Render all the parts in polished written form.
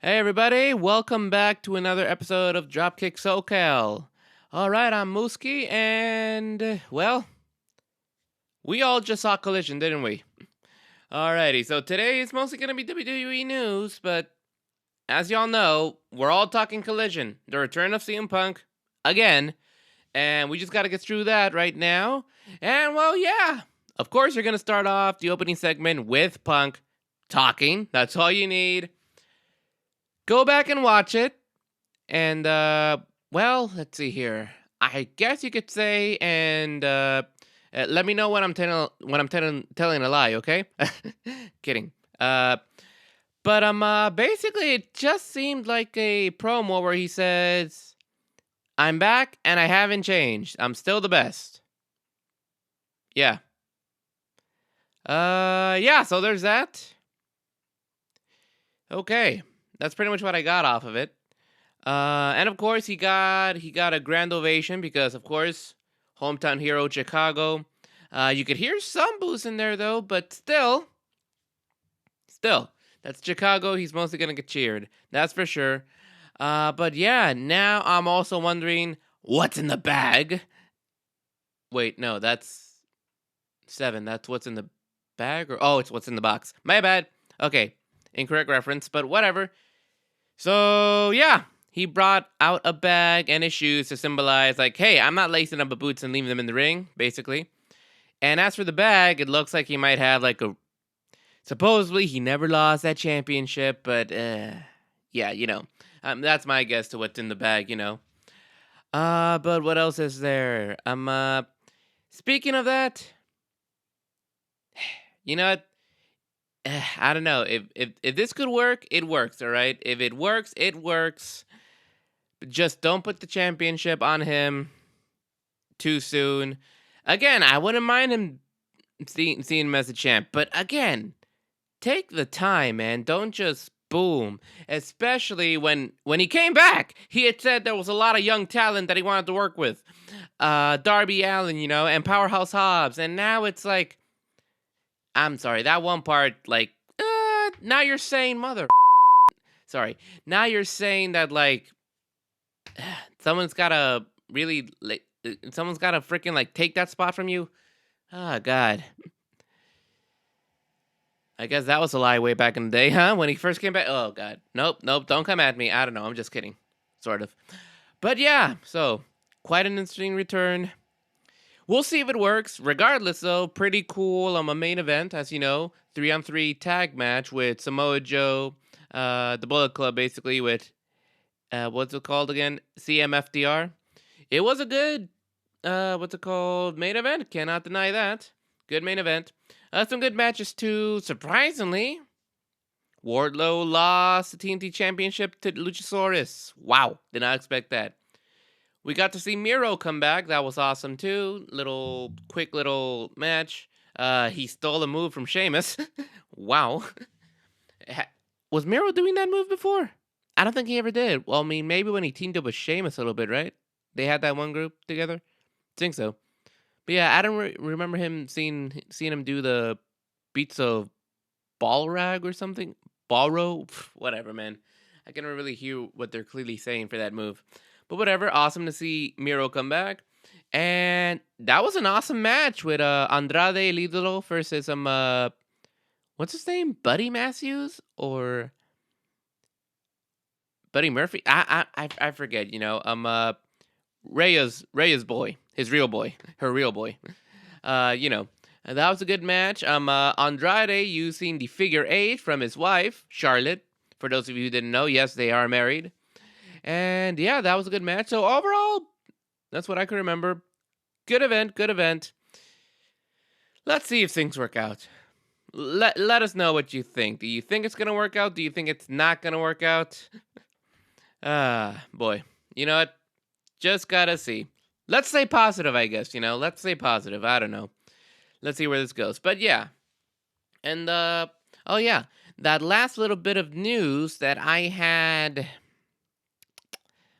Hey everybody, welcome back to another episode of Dropkick SoCal. Alright, I'm Mooski, and, well, we all just saw Collision, didn't we? Alrighty, so today is mostly gonna be WWE news, but as y'all know, we're all talking Collision, the return of CM Punk, again, and we just gotta get through that right now. And, well, yeah, of course you're gonna start off the opening segment with Punk talking, that's all you need. Go back and watch it. And well, let's see here. I guess you could say, and let me know when I'm telling a lie, okay? Kidding. But basically, it just seemed like a promo where he says, "I'm back and I haven't changed. I'm still the best." Yeah. Yeah. So there's that. Okay, that's pretty much what I got off of it. And of course, he got a grand ovation because, of course, hometown hero Chicago. You could hear some boos in there though, but still, that's Chicago. He's mostly gonna get cheered, that's for sure. But yeah, now I'm also wondering what's in the bag. Wait, no, that's 7. That's what's in the bag, or oh, it's what's in the box. My bad. Okay, incorrect reference, but whatever. So yeah, he brought out a bag and his shoes to symbolize, like, hey, I'm not lacing up my boots and leaving them in the ring, basically. And as for the bag, it looks like he might have like a. Supposedly, he never lost that championship, but yeah, that's my guess to what's in the bag. But what else is there? Speaking of that, you know what? I don't know if this could work, it works. All right, if it works, it works. Just don't put the championship on him too soon. Again, I wouldn't mind him seeing him as a champ, but again, take the time, man. Don't just boom. Especially when he came back, he had said there was a lot of young talent that he wanted to work with. Darby Allin, and Powerhouse Hobbs, and now it's like, I'm sorry, that one part, like, now you're saying mother. Sorry, now you're saying that, like, someone's gotta really, like, someone's gotta freaking, like, take that spot from you. Oh, God. I guess that was a lie way back in the day, huh? When he first came back. Oh, God. Nope, don't come at me. I don't know. I'm just kidding. Sort of. But yeah, so quite an interesting return. We'll see if it works. Regardless, though, pretty cool on my main event, as you know, 3-on-3 tag match with Samoa Joe, the Bullet Club, basically, with, what's it called again? CMFDR. It was a good, main event. Cannot deny that. Good main event. Some good matches, too. Surprisingly, Wardlow lost the TNT Championship to Luchasaurus. Wow, did not expect that. We got to see Miro come back. That was awesome, too. Quick little match. He stole a move from Sheamus. Wow. Was Miro doing that move before? I don't think he ever did. Well, I mean, maybe when he teamed up with Sheamus a little bit, right? They had that one group together? I think so. But yeah, I don't remember him seeing him do the beats of Balrag or something. Balro? Whatever, man. I can never really hear what they're clearly saying for that move. But whatever, awesome to see Miro come back. And that was an awesome match with Andrade El Idolo versus what's his name? Buddy Matthews or Buddy Murphy? I forget, Rhea's boy, his real boy, her real boy. And that was a good match. Andrade using the figure 8 from his wife, Charlotte. For those of you who didn't know, yes, they are married. And yeah, that was a good match. So overall, that's what I can remember. Good event. Let's see if things work out. Let us know what you think. Do you think it's going to work out? Do you think it's not going to work out? Boy. You know what? Just gotta see. Let's stay positive, I guess, Let's stay positive. I don't know. Let's see where this goes. But yeah. And, oh yeah. That last little bit of news that I had.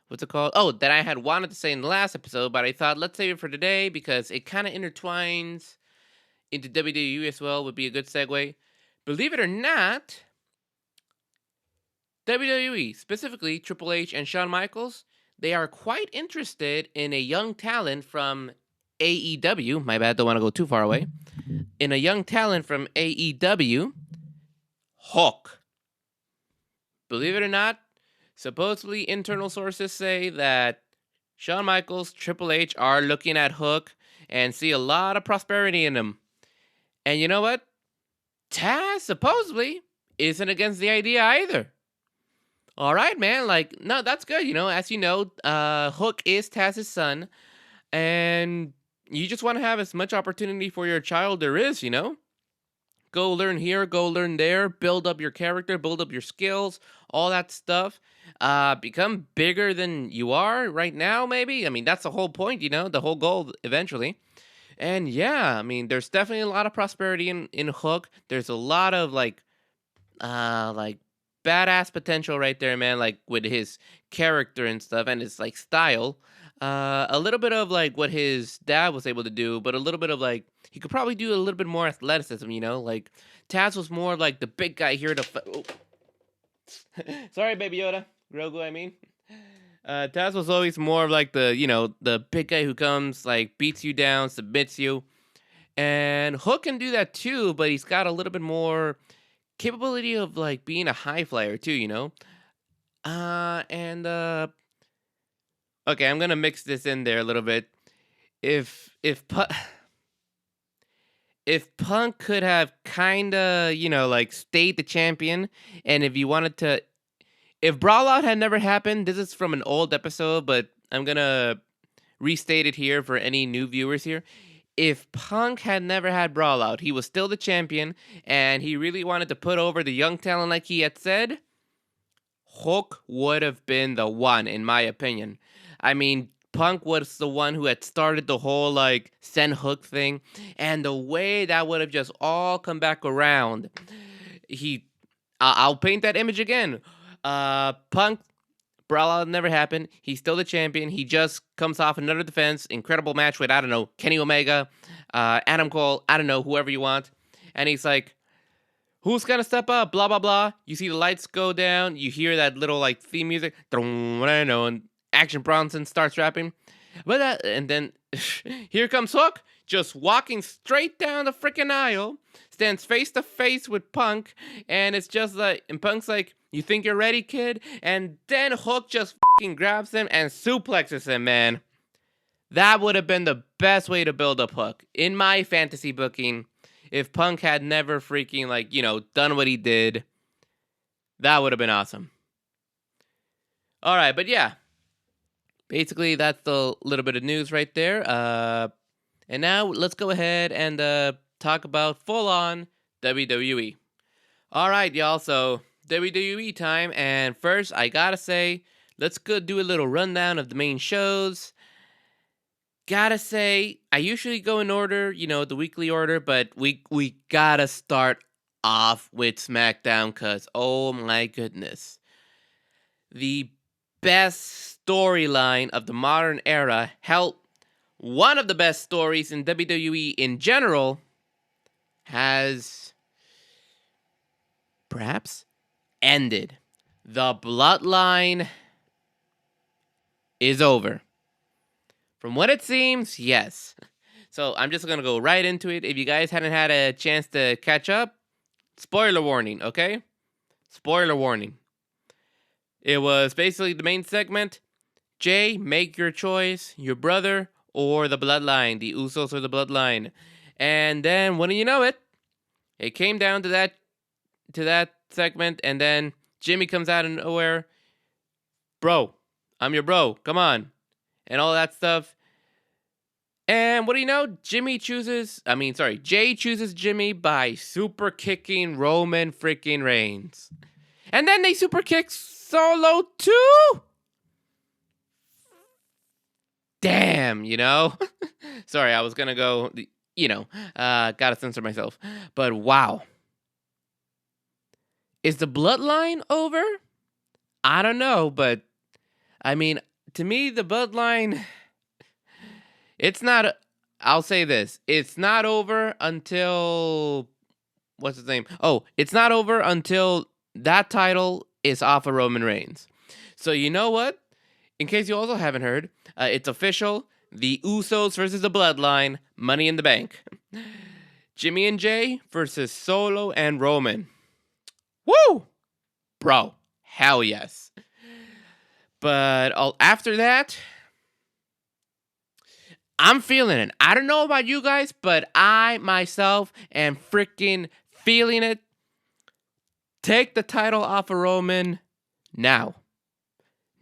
What's it called? Oh, that I had wanted to say in the last episode, but I thought let's save it for today because it kind of intertwines into WWE as well, would be a good segue. Believe it or not, WWE, specifically Triple H and Shawn Michaels, they are quite interested in a young talent from AEW. My bad, don't want to go too far away. In a young talent from AEW, Hook. Believe it or not, supposedly internal sources say that Shawn Michaels, Triple H are looking at Hook and see a lot of prosperity in him. And you know what? Taz supposedly isn't against the idea either. All right, man. Like, no, that's good. As you know, Hook is Taz's son, and you just want to have as much opportunity for your child there is. Go learn here, go learn there, build up your character, build up your skills, all that stuff. Become bigger than you are right now, maybe. I mean, that's the whole point, the whole goal eventually. And yeah, I mean, there's definitely a lot of prosperity in Hook. There's a lot of like badass potential right there, man. Like with his character and stuff, and his like style. A little bit of like what his dad was able to do, but a little bit of like he could probably do a little bit more athleticism. Like Taz was more like the big guy here to. Oh. Sorry, Baby Yoda, Grogu. I mean. Taz was always more of like the big guy who comes, like, beats you down, submits you. And Hook can do that too, but he's got a little bit more capability of, like, being a high flyer too. Okay, I'm gonna mix this in there a little bit. If Punk could have kinda, like, stayed the champion, and if Brawlout had never happened, this is from an old episode, but I'm gonna restate it here for any new viewers here. If Punk had never had Brawlout, he was still the champion, and he really wanted to put over the young talent like he had said, Hook would have been the one, in my opinion. I mean, Punk was the one who had started the whole, like, send Hook thing, and the way that would have just all come back around, I'll paint that image again. Punk, Brawlout never happened. He's still the champion. He just comes off another defense. Incredible match with, I don't know, Kenny Omega, Adam Cole, I don't know, whoever you want. And he's like, who's going to step up? Blah, blah, blah. You see the lights go down. You hear that little, like, theme music. And Action Bronson starts rapping. And then here comes Hook, just walking straight down the freaking aisle, stands face to face with Punk, and it's just like, and Punk's like, you think you're ready, kid? And then Hook just fucking grabs him and suplexes him, man. That would have been the best way to build up Hook. In my fantasy booking, if Punk had never freaking, like, done what he did, that would have been awesome. All right, but yeah. Basically, that's the little bit of news right there. And now let's go ahead and talk about full-on WWE. All right, y'all. So WWE time. And first, I gotta say, let's go do a little rundown of the main shows. Gotta say, I usually go in order, the weekly order, but we gotta start off with SmackDown because, oh my goodness. The best storyline of the modern era, hell, one of the best stories in WWE in general, has perhaps ended. The Bloodline is over. From what it seems, yes. So I'm just going to go right into it. If you guys hadn't had a chance to catch up, spoiler warning, okay? Spoiler warning. It was basically the main segment. Jay, make your choice, your brother or the Bloodline, the Usos or the Bloodline. And then, wouldn't you know it, it came down to that segment, and then Jimmy comes out of nowhere. Bro, I'm your bro, come on. And all that stuff. And what do you know? Jay chooses Jimmy by super kicking Roman freaking Reigns. And then they super kick Solo too? Damn, Sorry, I was gonna go, gotta censor myself. But wow. Is the Bloodline over? I don't know, but I mean, to me, the Bloodline, it's not, I'll say this, it's not over until, what's his name? Oh, it's not over until that title is off of Roman Reigns. So you know what? In case you also haven't heard, it's official. The Usos versus the Bloodline, Money in the Bank. Jimmy and Jay versus Solo and Roman. Woo! Bro, hell yes. But after that, I'm feeling it. I don't know about you guys, but I myself am freaking feeling it. Take the title off of Roman now.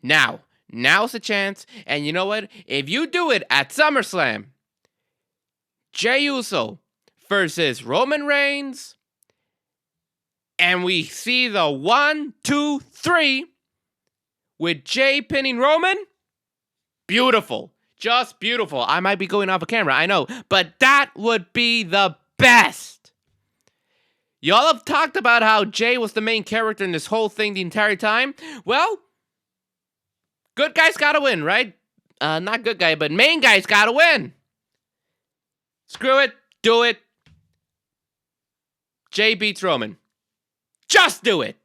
Now. Now's the chance. And you know what? If you do it at SummerSlam, Jey Uso versus Roman Reigns, and we see the 1, 2, 3 with Jey pinning Roman, beautiful. Just beautiful. I might be going off a camera, I know, but that would be the best. Y'all have talked about how Jey was the main character in this whole thing the entire time. Well, good guys gotta win, right? Not good guy, but main guys gotta win. Screw it. Do it. Jey beats Roman. Just do it.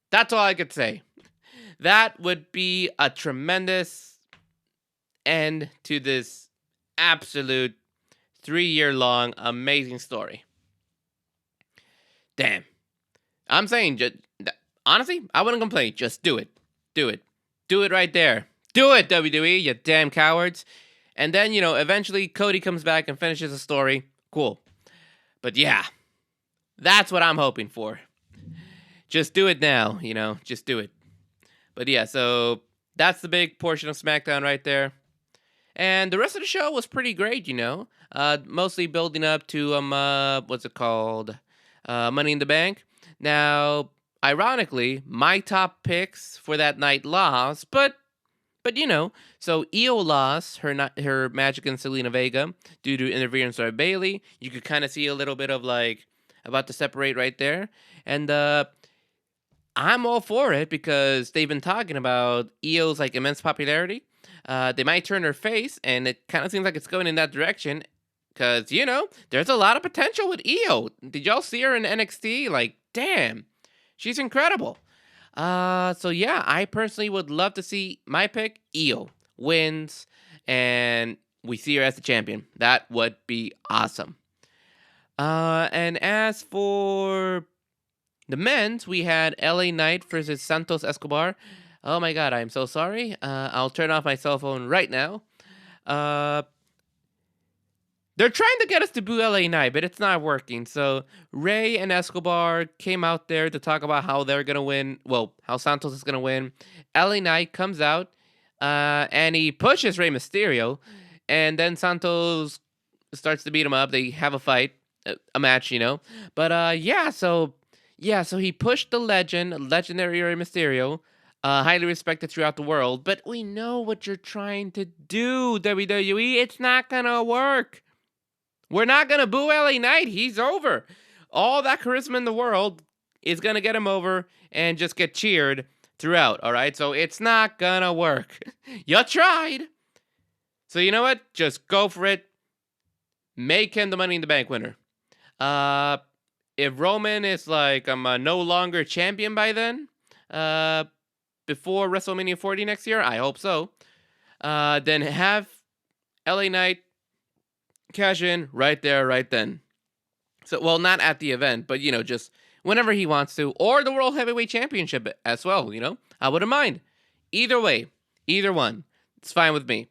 That's all I could say. That would be a tremendous end to this absolute 3-year-long amazing story. Damn. I'm saying, honestly, I wouldn't complain. Just do it. Do it. Do it right there. Do it, WWE, you damn cowards. And then, eventually Cody comes back and finishes the story. Cool. But yeah, that's what I'm hoping for. Just do it now, just do it. But yeah, so that's the big portion of SmackDown right there. And the rest of the show was pretty great, mostly building up to, what's it called? Money in the Bank. Now, ironically, my top picks for that night lost, but so Io lost her match against Selena Vega due to interference by Bayley. You could kind of see a little bit of about to separate right there. And I'm all for it because they've been talking about Io's immense popularity. They might turn her face, and it kind of seems like it's going in that direction. Because, there's a lot of potential with Io. Did y'all see her in NXT? Damn. She's incredible. So yeah, I personally would love to see my pick, Io, wins, and we see her as the champion. That would be awesome. And as for the men's, we had LA Knight versus Santos Escobar. Oh my god, I'm so sorry. I'll turn off my cell phone right now. They're trying to get us to boo LA Knight, but it's not working. So Ray and Escobar came out there to talk about how they're going to win. Well, how Santos is going to win. LA Knight comes out and he pushes Rey Mysterio. And then Santos starts to beat him up. They have a fight, a match, But so he pushed the legendary Rey Mysterio. Highly respected throughout the world. But we know what you're trying to do, WWE. It's not going to work. We're not going to boo LA Knight. He's over. All that charisma in the world is going to get him over and just get cheered throughout, all right? So it's not going to work. You tried. So you know what? Just go for it. Make him the Money in the Bank winner. If Roman is I'm no longer champion by then, before WrestleMania 40 next year, I hope so, then have LA Knight cash in right there, right then. So, well, not at the event, but, just whenever he wants to. Or the World Heavyweight Championship as well, I wouldn't mind. Either way, either one. It's fine with me.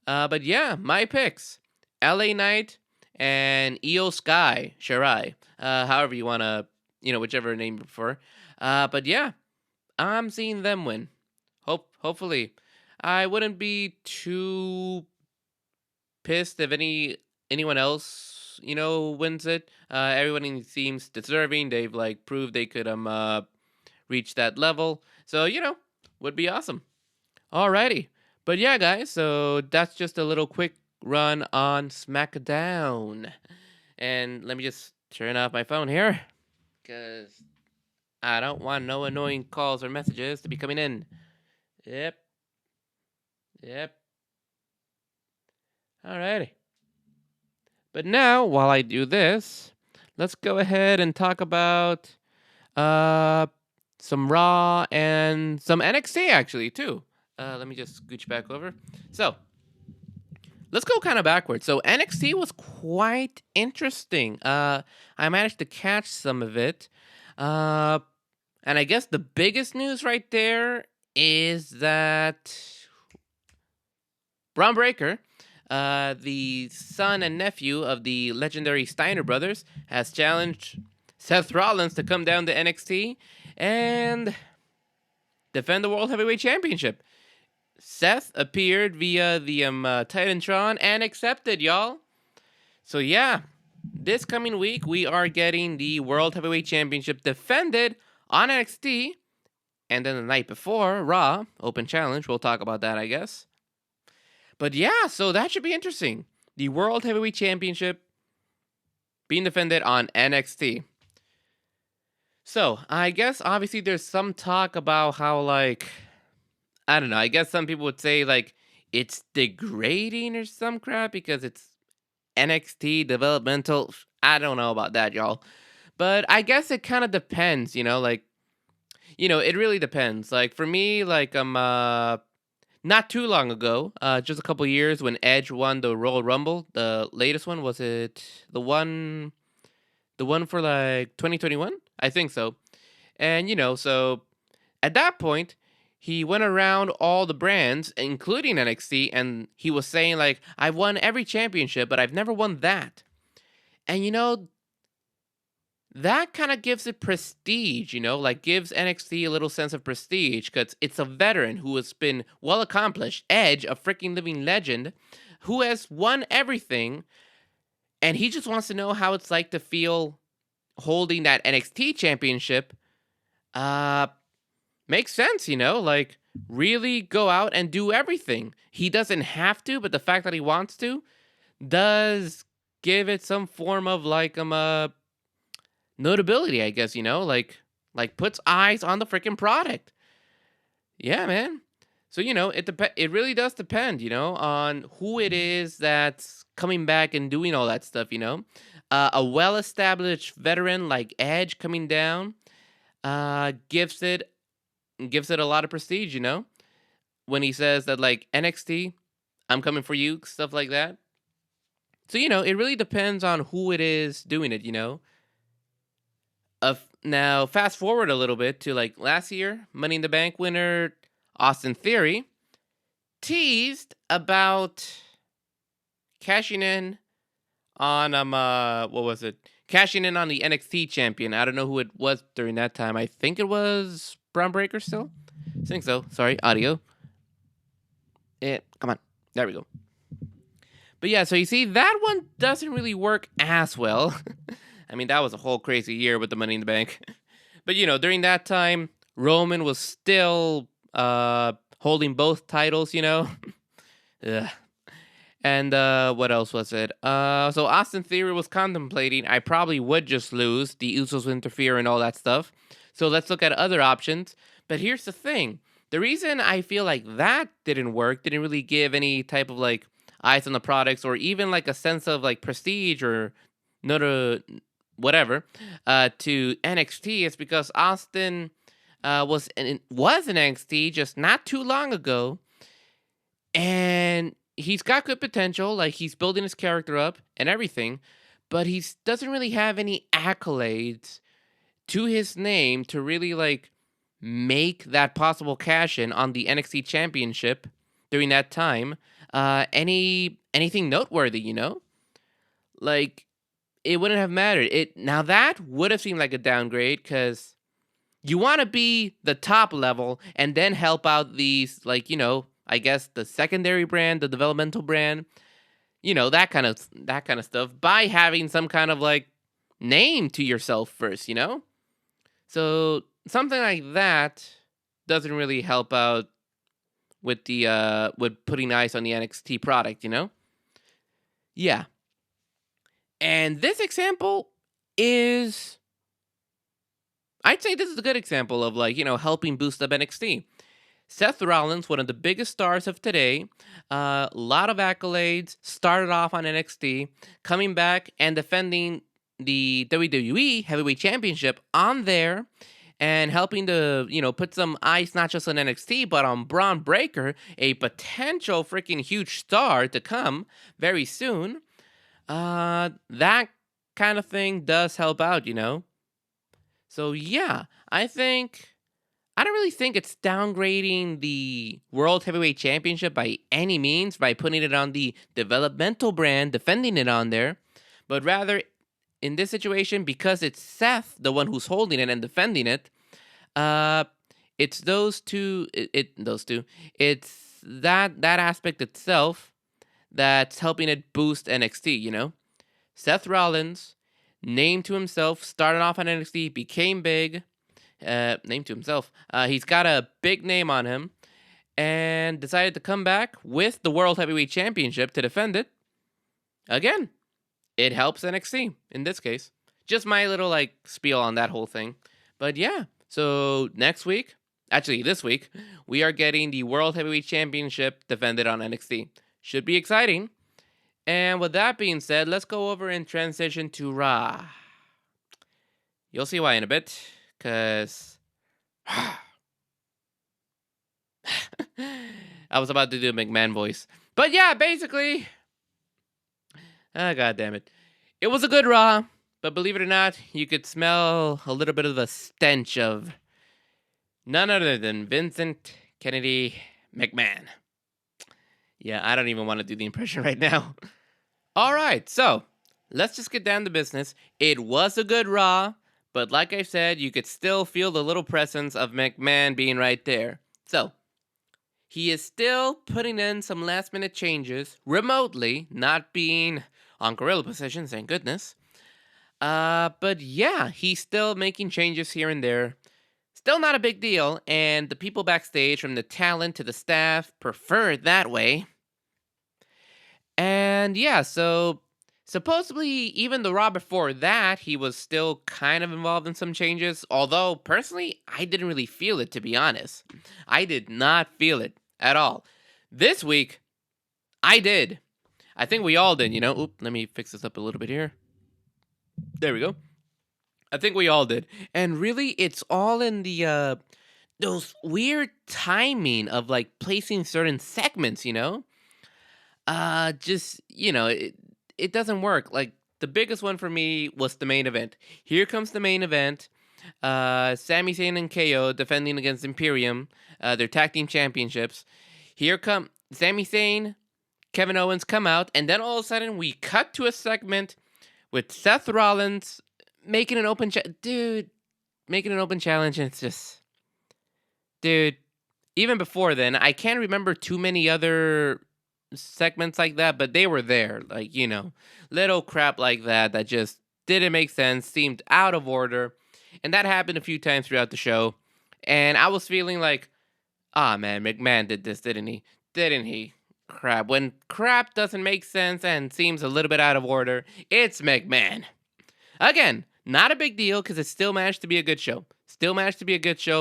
But yeah, my picks. LA Knight and Io Sky Shirai. However you want to, whichever name you prefer. But yeah, I'm seeing them win. Hopefully. I wouldn't be too pissed if anyone else, wins it. Everyone seems deserving. They've proved they could reach that level. So, would be awesome. Alrighty. But yeah, guys, so that's just a little quick run on SmackDown. And let me just turn off my phone here, because I don't want no annoying calls or messages to be coming in. Yep. Alrighty. But now, while I do this, let's go ahead and talk about some Raw, and some NXT actually too. Let me just scooch back over. So let's go kind of backwards. So NXT was quite interesting. I managed to catch some of it. Uh, and I guess the biggest news right there is that Braun Breaker, the son and nephew of the legendary Steiner brothers, has challenged Seth Rollins to come down to NXT and defend the World Heavyweight Championship. Seth appeared via the Titantron and accepted, y'all. So yeah, this coming week we are getting the World Heavyweight Championship defended on NXT, and then the night before Raw Open Challenge. We'll talk about that, I guess. But yeah, so that should be interesting. The World Heavyweight Championship being defended on NXT. So I guess obviously there's some talk about how, like, I don't know. I guess some people would say like it's degrading or some crap because it's NXT developmental. I don't know about that, y'all. But I guess it kind of depends, like, it really depends. Like for me, like not too long ago, just a couple years when Edge won the Royal Rumble, the latest one, was it the one for like 2021? I think so. And so at that point, he went around all the brands, including NXT, and he was saying, like, I've won every championship, but I've never won that. And, that kind of gives it prestige, like gives NXT a little sense of prestige because it's a veteran who has been well accomplished. Edge, a freaking living legend, who has won everything, and he just wants to know how it's like to feel holding that NXT championship. Makes sense, like really go out and do everything. He doesn't have to, but the fact that he wants to does give it some form of like notability, I guess, like puts eyes on the freaking product. Yeah, man. So, it really does depend, on who it is that's coming back and doing all that stuff, a well-established veteran like Edge coming down gives it a lot of prestige, when he says that, like, NXT, I'm coming for you, stuff like that. So, it really depends on who it is doing it, Now, fast forward a little bit to, like, last year, Money in the Bank winner Austin Theory teased about cashing in on, what was it? Cashing in on the NXT champion. I don't know who it was during that time. I think it was Braun Breaker still? I think so. Sorry, audio. Come on. There we go. But yeah, so you see, that one doesn't really work as well. I mean, that was a whole crazy year with the Money in the Bank. But, during that time, Roman was still holding both titles, Ugh. And what else was it? So Austin Theory was contemplating, I probably would just lose. The Usos would interfere and all that stuff. So let's look at other options. But here's the thing. The reason I feel like that didn't work, didn't really give any type of like eyes on the products or even like a sense of like prestige or whatever to NXT is because Austin was in NXT just not too long ago. And he's got good potential. Like he's building his character up and everything. But he doesn't really have any accolades to his name to really like make that possible cash in on the NXT championship during that time anything noteworthy, like it wouldn't have mattered. Now that would have seemed like a downgrade because you want to be the top level and then help out these like I guess the secondary brand, the developmental brand, that kind of stuff by having some kind of like name to yourself first, So something like that doesn't really help out with the with putting eyes on the NXT product, Yeah. And this example is I'd say this is a good example of like, helping boost up NXT. Seth Rollins, one of the biggest stars of today, a lot of accolades, started off on NXT, coming back and defending the WWE Heavyweight Championship on there. and helping to, put some ice not just on NXT, but on Braun Breaker, a potential freaking huge star to come very soon. That kind of thing does help out. So yeah, I don't really think it's downgrading the World Heavyweight Championship by any means by putting it on the developmental brand, defending it on there, but rather in this situation, because it's Seth, the one who's holding it and defending it, uh, it's those two. Those two. It's that aspect itself that's helping it boost NXT. Seth Rollins, named to himself, started off on NXT, became big. Named to himself. He's got a big name on him, and decided to come back with the World Heavyweight Championship to defend it. Again, it helps NXT in this case. Just my little spiel on that whole thing. But yeah, so this week, we are getting the World Heavyweight Championship defended on NXT. Should be exciting. And with that being said, let's go over and transition to Raw. You'll see why in a bit, because I was about to do a McMahon voice. But yeah, basically, god damn it. It was a good Raw, but believe it or not, you could smell a little bit of the stench of none other than Vincent Kennedy McMahon. Yeah, I don't even want to do the impression right now. All right, so let's just get down to business. It was a good Raw, but like I said, you could still feel the little presence of McMahon being right there. So, he is still putting in some last minute changes remotely, not being on gorilla position, thank goodness. But yeah, he's still making changes here and there. Still not a big deal, and the people backstage, from the talent to the staff, prefer it that way. And yeah, so supposedly, even the Raw before that, he was still kind of involved in some changes. Although, personally, I didn't really feel it, to be honest. I did not feel it at all. This week, I did. I think we all did, Oop, let me fix this up a little bit here. There we go. I think we all did. And really, it's all in the, those weird timing of, placing certain segments, it doesn't work. The biggest one for me was the main event. Here comes the main event. Sami Zayn and KO defending against Imperium, their tag team championships. Here come Sami Zayn, Kevin Owens come out, and then all of a sudden we cut to a segment with Seth Rollins making an open making an open challenge, and it's just, dude. Even before then, I can't remember too many other segments like that, but they were there. Little crap like that just didn't make sense, seemed out of order. And that happened a few times throughout the show. And I was feeling like, man, McMahon did this, didn't he? Didn't he? Crap. When crap doesn't make sense and seems a little bit out of order, it's McMahon. Again, not a big deal because it still managed to be a good show.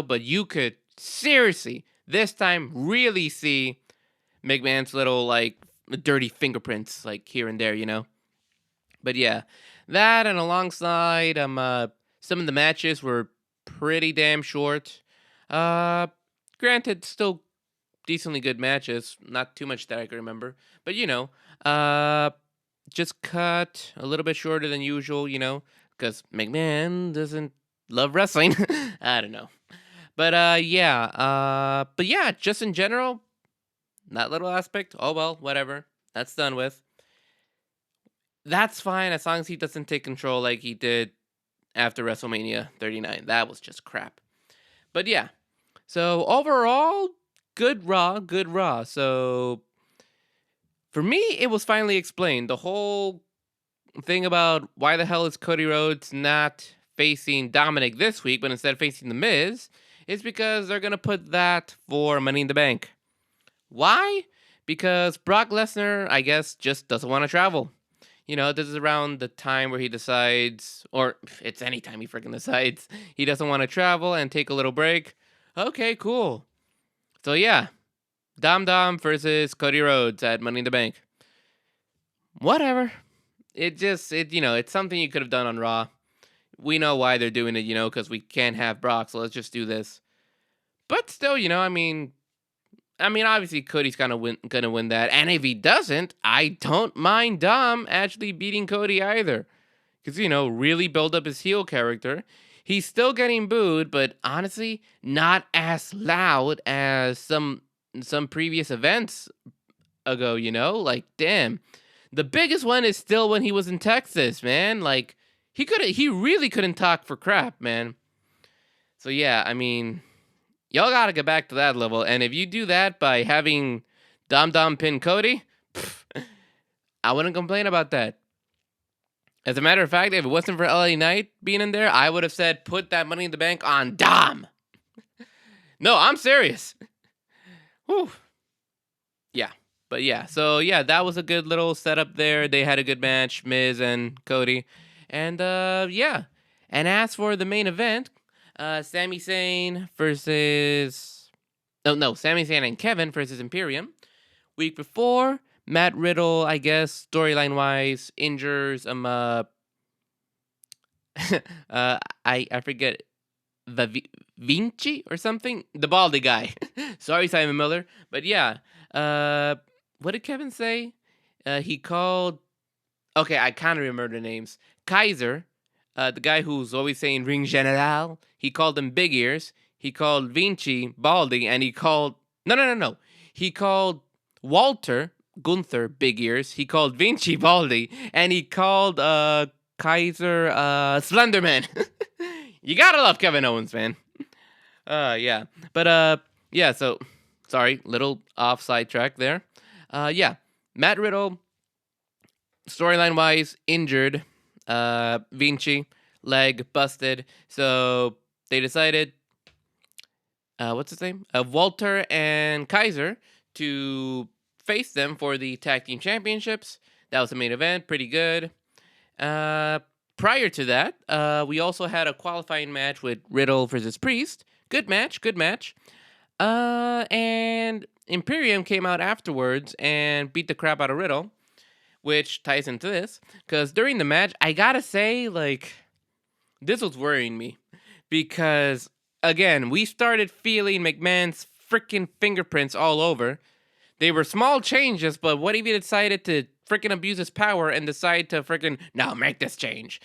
But you could seriously, this time, really see McMahon's little, dirty fingerprints, here and there, But yeah, that and alongside, some of the matches were pretty damn short. Granted, still decently good matches. Not too much that I can remember. But, just cut a little bit shorter than usual, because McMahon doesn't love wrestling. I don't know. But, yeah. But yeah, just in general, that little aspect, oh well, whatever. That's done with. That's fine as long as he doesn't take control like he did after WrestleMania 39. That was just crap. But yeah. So overall, good Raw. So for me, it was finally explained. The whole thing about why the hell is Cody Rhodes not facing Dominic this week, but instead facing The Miz, is because they're going to put that for Money in the Bank. Why? Because Brock Lesnar, I guess, just doesn't want to travel. This is around the time where he decides, or it's any time he freaking decides, he doesn't want to travel and take a little break. Okay, cool. So yeah, Dom versus Cody Rhodes at Money in the Bank. Whatever. It's something you could have done on Raw. We know why they're doing it, because we can't have Brock, so let's just do this. But still, obviously Cody's gonna win that, and if he doesn't, I don't mind Dom actually beating Cody either, because really build up his heel character. He's still getting booed, but honestly, not as loud as some previous events ago. Like damn, the biggest one is still when he was in Texas, man. Like he really couldn't talk for crap, man. So yeah, y'all gotta get back to that level. And if you do that by having Dom pin Cody, I wouldn't complain about that. As a matter of fact, if it wasn't for LA Knight being in there, I would have said put that Money in the Bank on Dom. No, I'm serious. Whew. Yeah. But yeah, so yeah, that was a good little setup there. They had a good match, Miz and Cody. And yeah. And as for the main event, Sami Zayn versus... No, Sami Zayn and Kevin versus Imperium. Week before, Matt Riddle, I guess, storyline-wise, injures I forget, Vinci or something? The baldy guy. Sorry, Simon Miller. But yeah, what did Kevin say? He called... Okay, I kind of remember the names. Kaiser, the guy who's always saying Ring General, he called him Big Ears. He called Vinci Baldy, and he called... No. He called Walter, Gunther, Big Ears. He called Vinci Baldy, and he called Kaiser Slenderman. You gotta love Kevin Owens, man. Yeah. But yeah, so sorry, little off sidetrack there. Yeah. Matt Riddle, storyline wise, injured. Vinci, leg busted. So they decided what's his name? Walter and Kaiser to face them for the tag team championships. That was the main event. Pretty good. Prior to that, we also had a qualifying match with Riddle versus Priest. Good match. And Imperium came out afterwards and beat the crap out of Riddle, which ties into this. Because during the match, I gotta say, this was worrying me. Because, again, we started feeling McMahon's freaking fingerprints all over. They were small changes, but what if he decided to freaking abuse his power and decide to freaking, no, make this change?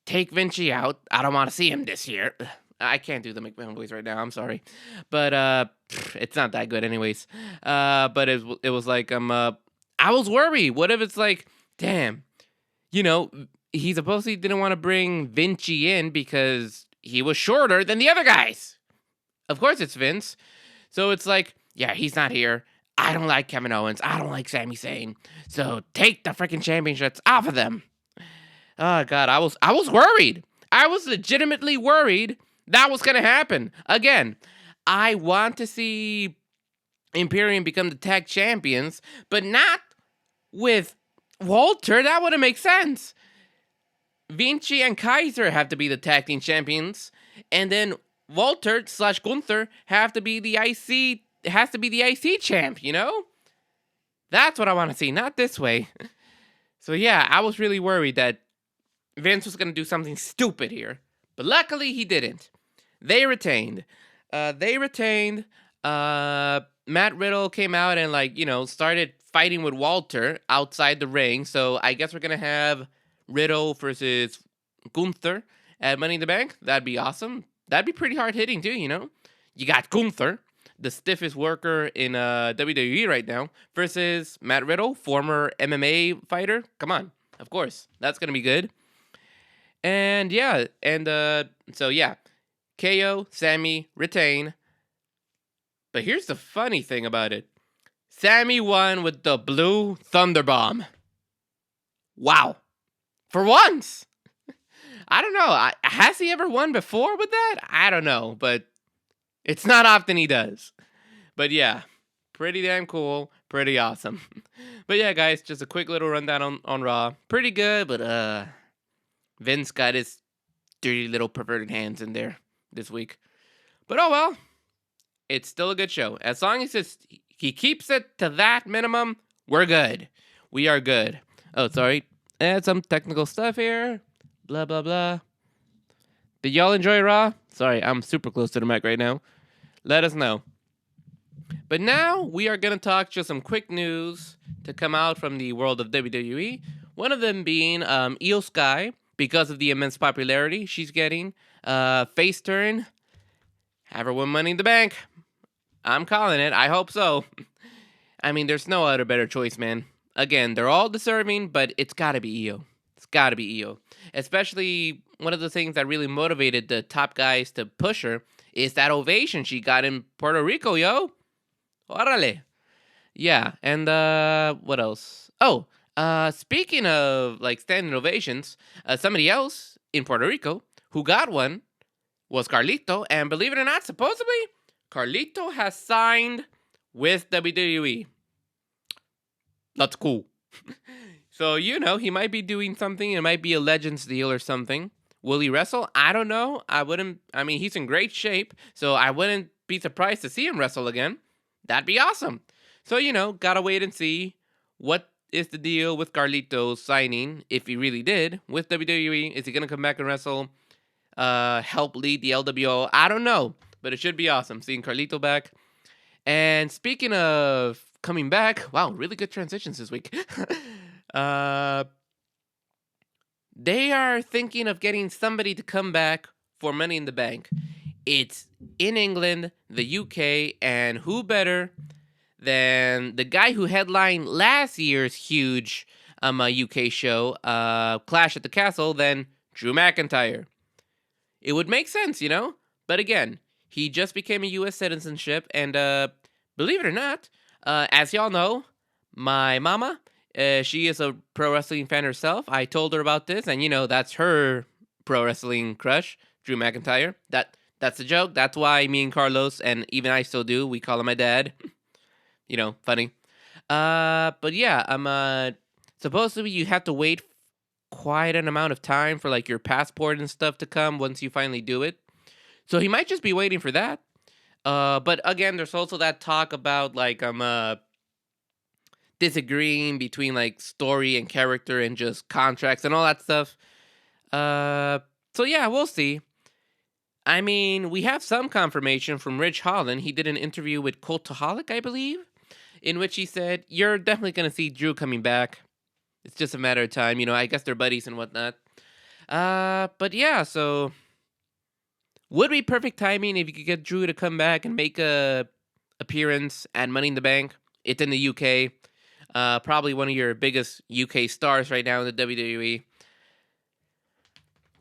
Take Vinci out. I don't want to see him this year. I can't do the McMahon voice right now. I'm sorry. But it's not that good anyways. But it was like, I was worried. What if it's like, damn, he supposedly didn't want to bring Vinci in because he was shorter than the other guys. Of course it's Vince. So it's like, yeah, he's not here. I don't like Kevin Owens. I don't like Sami Zayn. So take the freaking championships off of them. Oh God, I was worried. I was legitimately worried that was gonna happen. Again, I want to see Imperium become the tag champions, but not with Walter. That wouldn't make sense. Vinci and Kaiser have to be the tag team champions, and then Walter / Gunther have to be the IC. Has to be the IC champ. That's what I want to see. Not this way. So yeah, I was really worried that Vince was gonna do something stupid here, but luckily he didn't. They retained. Matt Riddle came out and started fighting with Walter outside the ring. So I guess we're gonna have Riddle versus Gunther at Money in the Bank. That'd be awesome. That'd be pretty hard hitting too. You got Gunther, the stiffest worker in WWE right now, versus Matt Riddle, former MMA fighter. Come on, of course, that's gonna be good. And yeah, so yeah, KO, Sammy, retain. But here's the funny thing about it. Sammy won with the Blue Thunderbomb. Wow. For once. I don't know. Has he ever won before with that? I don't know, but it's not often he does. But yeah, pretty damn cool. Pretty awesome. But yeah, guys, just a quick little rundown on Raw. Pretty good, but Vince got his dirty little perverted hands in there this week. But oh well. It's still a good show. As long as he keeps it to that minimum, we're good. We are good. Oh, sorry. Some technical stuff here. Blah, blah, blah. Did y'all enjoy Raw? Sorry, I'm super close to the mic right now. Let us know. But now we are going to talk just some quick news to come out from the world of WWE. One of them being Io Sky, because of the immense popularity she's getting. Face turn. Have her win Money in the Bank. I'm calling it. I hope so. I mean, there's no other better choice, man. Again, they're all deserving, but it's got to be Io. It's got to be Io. Especially one of the things that really motivated the top guys to push her is that ovation she got in Puerto Rico, yo. Órale. Yeah, and what else? Oh, speaking of like standing ovations, somebody else in Puerto Rico who got one was Carlito, and believe it or not, supposedly Carlito has signed with WWE. That's cool. So, he might be doing something. It might be a Legends deal or something. Will he wrestle? I don't know. He's in great shape, so I wouldn't be surprised to see him wrestle again. That'd be awesome. So, gotta wait and see what is the deal with Carlito signing, if he really did, with WWE. Is he going to come back and wrestle? Help lead the LWO? I don't know, but it should be awesome seeing Carlito back. And speaking of coming back, wow, really good transitions this week. They are thinking of getting somebody to come back for Money in the Bank. It's in England, the UK, and who better than the guy who headlined last year's huge UK show, Clash at the Castle, than Drew McIntyre. It would make sense, But again, he just became a U.S. citizenship, and believe it or not, as y'all know, my mama, she is a pro wrestling fan herself. I told her about this, and that's her pro wrestling crush, Drew McIntyre. That's a joke. That's why me and Carlos, and even I still do, we call him my dad. Funny. But yeah, supposedly you have to wait quite an amount of time for like your passport and stuff to come once you finally do it. So he might just be waiting for that. But again, there's also that talk about like disagreeing between like story and character and just contracts and all that stuff. So yeah, we'll see. I mean, we have some confirmation from Ridge Holland. He did an interview with Cultaholic, I believe, in which he said, you're definitely going to see Drew coming back. It's just a matter of time. I guess they're buddies and whatnot. But yeah, so would be perfect timing if you could get Drew to come back and make a appearance at Money in the Bank. It's in the UK. Probably one of your biggest UK stars right now in the WWE.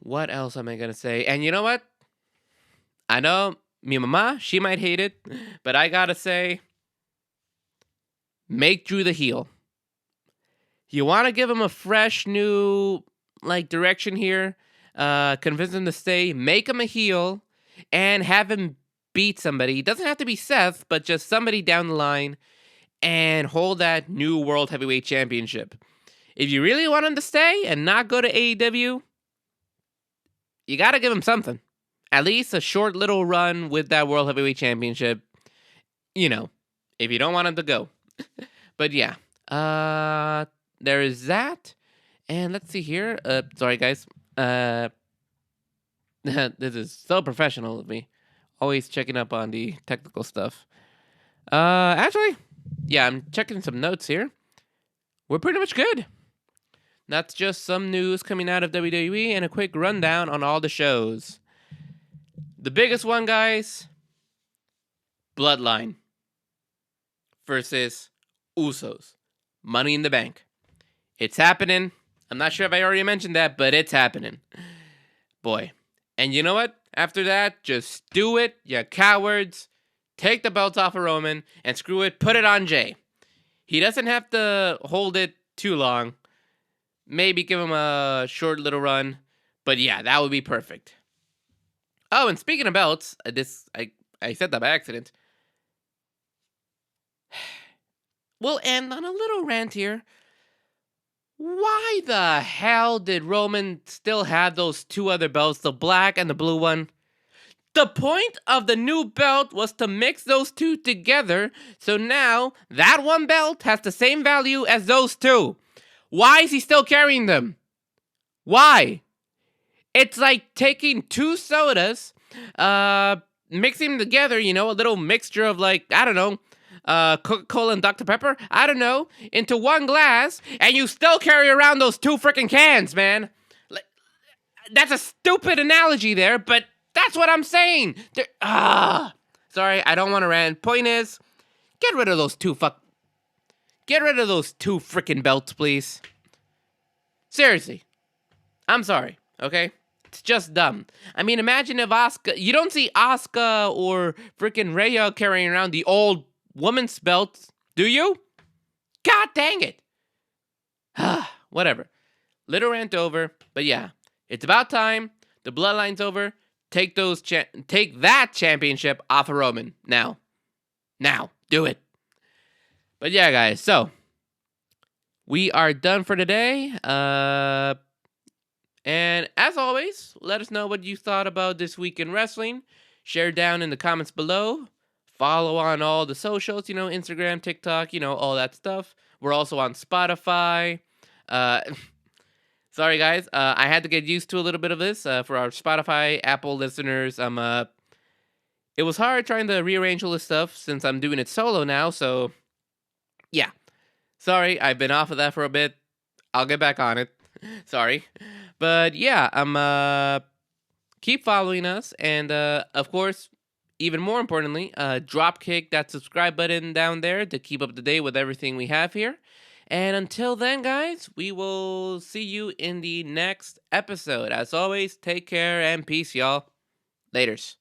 What else am I going to say? And you know what? I know mi mama, she might hate it, but I got to say, make Drew the heel. You want to give him a fresh new direction here, convince him to stay, make him a heel, and have him beat somebody. It doesn't have to be Seth, but just somebody down the line, and hold that new World Heavyweight Championship. If you really want him to stay and not go to AEW, you got to give him something. At least a short little run with that World Heavyweight Championship. If you don't want him to go. But yeah. There is that. And let's see here. Sorry, guys. This is so professional of me. Always checking up on the technical stuff. Actually, yeah, I'm checking some notes here. We're pretty much good. That's just some news coming out of WWE and a quick rundown on all the shows. The biggest one, guys, Bloodline versus Usos. Money in the Bank. It's happening. I'm not sure if I already mentioned that, but it's happening. Boy. And you know what? After that, just do it, you cowards. Take the belt off of Roman and screw it, put it on Jay. He doesn't have to hold it too long. Maybe give him a short little run. But yeah, that would be perfect. Oh, and speaking of belts, I said that by accident. We'll end on a little rant here. Why the hell did Roman still have those two other belts, the black and the blue one? The point of the new belt was to mix those two together, so now that one belt has the same value as those two. Why is he still carrying them? Why? It's like taking two sodas, mixing them together, you know, a little mixture of like, I don't know, Coca-Cola and Dr. Pepper, I don't know, into one glass, and you still carry around those two freaking cans, man. Like, that's a stupid analogy there, but that's what I'm saying. Sorry, I don't want to rant. Point is, get rid of those two freaking belts, please. Seriously. I'm sorry, okay? It's just dumb. I mean, imagine if you don't see Asuka or freaking Rhea carrying around the old woman's belts, do you? God dang it. Whatever. Little rant over, but yeah, it's about time. The Bloodline's over. Take that championship off of Roman now. Do it. But yeah, guys, so we are done for today. And as always, let us know what you thought about this week in wrestling. Share down in the comments below. Follow on all the socials, you know, Instagram, TikTok, you know, all that stuff. We're also on Spotify. Sorry, guys. I had to get used to a little bit of this for our Spotify, Apple listeners. It was hard trying to rearrange all this stuff since I'm doing it solo now. So, yeah. Sorry, I've been off of that for a bit. I'll get back on it. Sorry. But yeah, keep following us. And of course, even more importantly, drop kick that subscribe button down there to keep up to date with everything we have here. And until then, guys, we will see you in the next episode. As always, take care and peace, y'all. Laters.